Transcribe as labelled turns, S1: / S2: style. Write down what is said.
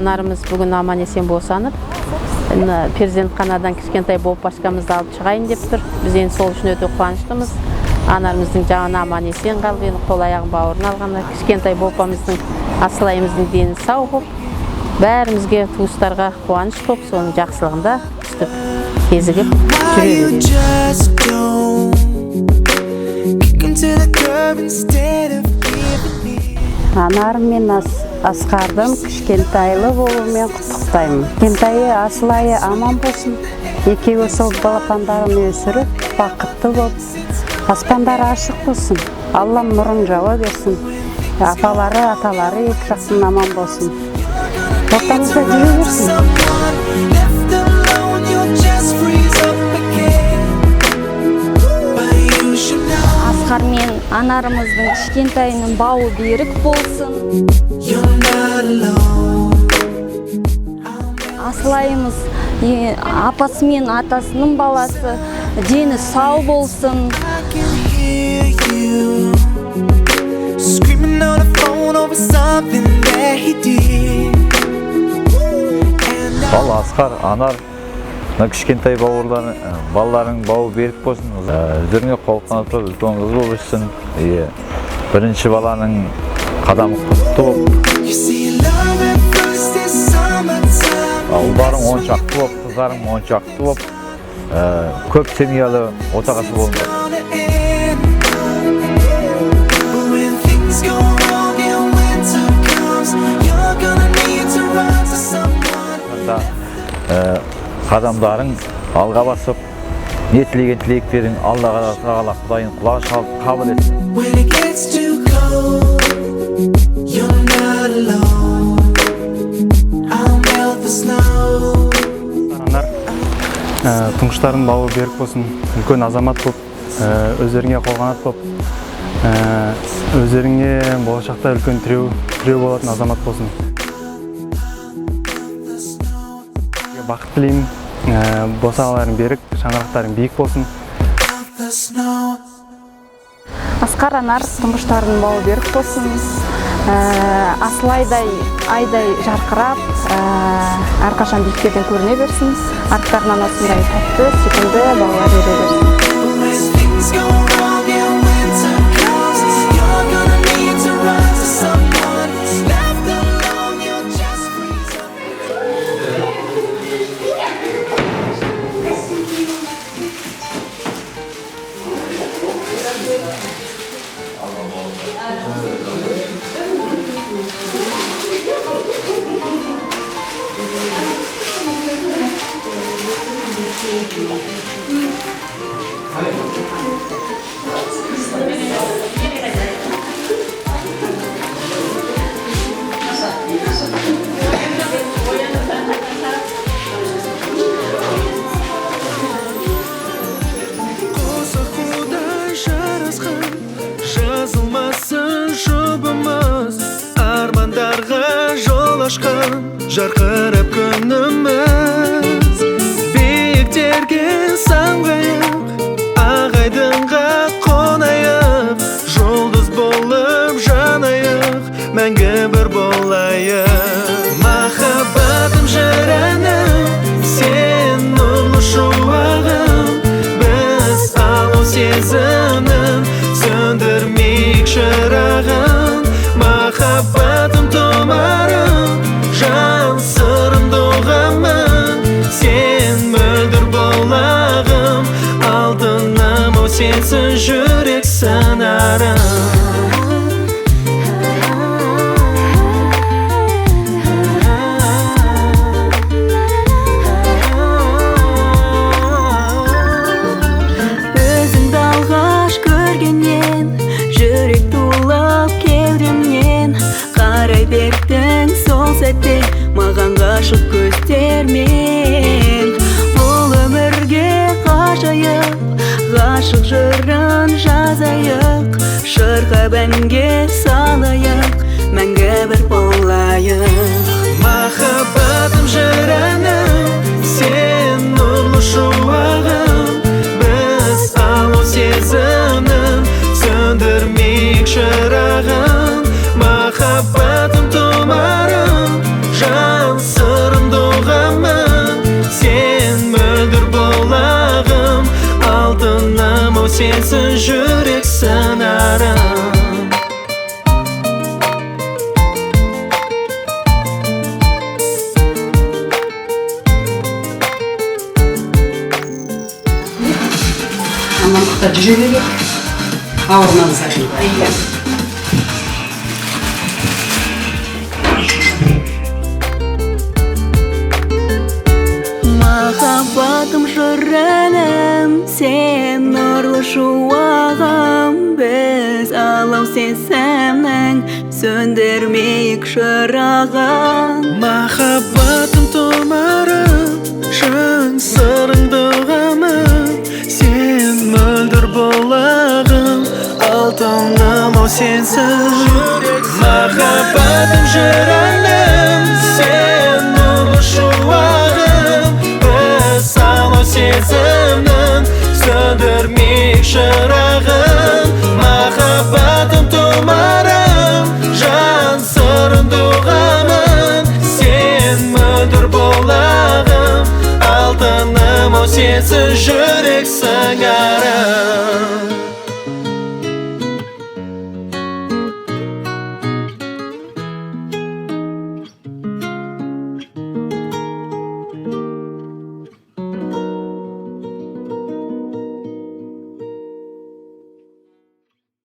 S1: анарымыз бүгін аман-есен босанып, перзентханадан кішкентай болып башкамызды алып шығайын деп тұр. Біз енді сол үшін өте қуаныштымыз. Анарымыздың жағына аман-есен қалып, енді қол аяғын бауырына алғанда, кішкентай бопамыздың, асылайымыздың дені сау болып, бәрімізге, туыстарға қуаныш болып, соның жақсылығында үстіп, кезігіп жүре береді.
S2: Анарым мен Асқардың кішкентайлы болуымен құттықтаймын. Кішкентайы Асылайы аман болсын. Екеуі сол балапандарын өсіріп, бақытты болып, аспандары ашық болсын. Аллам нұрын жауа берсін. Апалары, аталары екі жақтан аман болсын. Ортамызда жүре берсін.
S3: Асқар мен анарымыздың кішкентайының бауы берік болсын. Асылайымыз апасы мен атасының баласы дені сау болсын.
S4: Ал Асқар, Анар, кішкентай балаларың бауы берік болсын. Өздеріңе қолқанып тұрып, үлкен қыз болып өссін. Бірінші баланың қадамы құтты болып. Ұлдарың оншақты болып, қыздарың оншақты болып, көп семьялы отағасы болыңдар. Қадамдарың алға басып, не тілеген тілектерің Аллаға тағала Құдайын құлағы шалып қабыл етсін.
S5: Анар, тұңғыштардың бауы берік болсын, үлкен азамат болып, өздеріңе қолғанат болып, өздеріңе болашақта үлкен тіреу болатын азамат болсын. Бақыт тілеймін, босағаларың берік, шаңырақтарың биік болсын.
S3: Асқар, Анар, тұңғыштардың бауы берік болсын. Асылайдай, айдай жарқырап, әрқашан биіктерден көріне берсін. Арттарынан осындай тәтті, сүйкімді балалар бере берсін.
S6: Жарқырап күніміз, биіктерге самғайық, ағайдыңға қонайық, жұлдыз болып жанайық, мәңгі бір болайық. Махаббатым жырәнім, сен нұрлы шуағым, біз алу сезімнің, сөндірмейік шырағын. Махаббатым тұмарым, жан сырым доғамын, сен мөлдір болағым, алтыным о сенсің жүрек сынарым.
S3: Өзіңді алғаш көргеннен, жүрек тулап кеудемнен, қарай бердің сол сәтте маған ғашық көздермен. Бұл өмірге ғажайып, ғашық жырын жазайық, шырқап әнге салайық, мәңгі бір болайық.
S6: Махаббатым жырәнім, сен нұрлы шуағым, біз алу сезімнің, сөндірмейік шырағын. Махаббатым тұмарым, жан sensiz yürek sınarım.
S2: Амандықта жүре берейік, ауырмаңыздар.
S7: Махаббатым жырыным, сен нұрлы шуағым. Біз алау сезімнің сөндірмейік шырағын.
S6: Махаббатым тұмарым, шын сырыңды ғамым. Сен мөлдір бұлағым, алтыным ау сенсіз. Махаббатым жырыным, сен нұрлы шуағым. Біз алау сезімнің сөндірмейік шырағын. Махаббатым тұмарым, жан сырыңды ғамым. Сен мөлдір бұлағым, алтыным ау сенсіз жүрек сыңарым.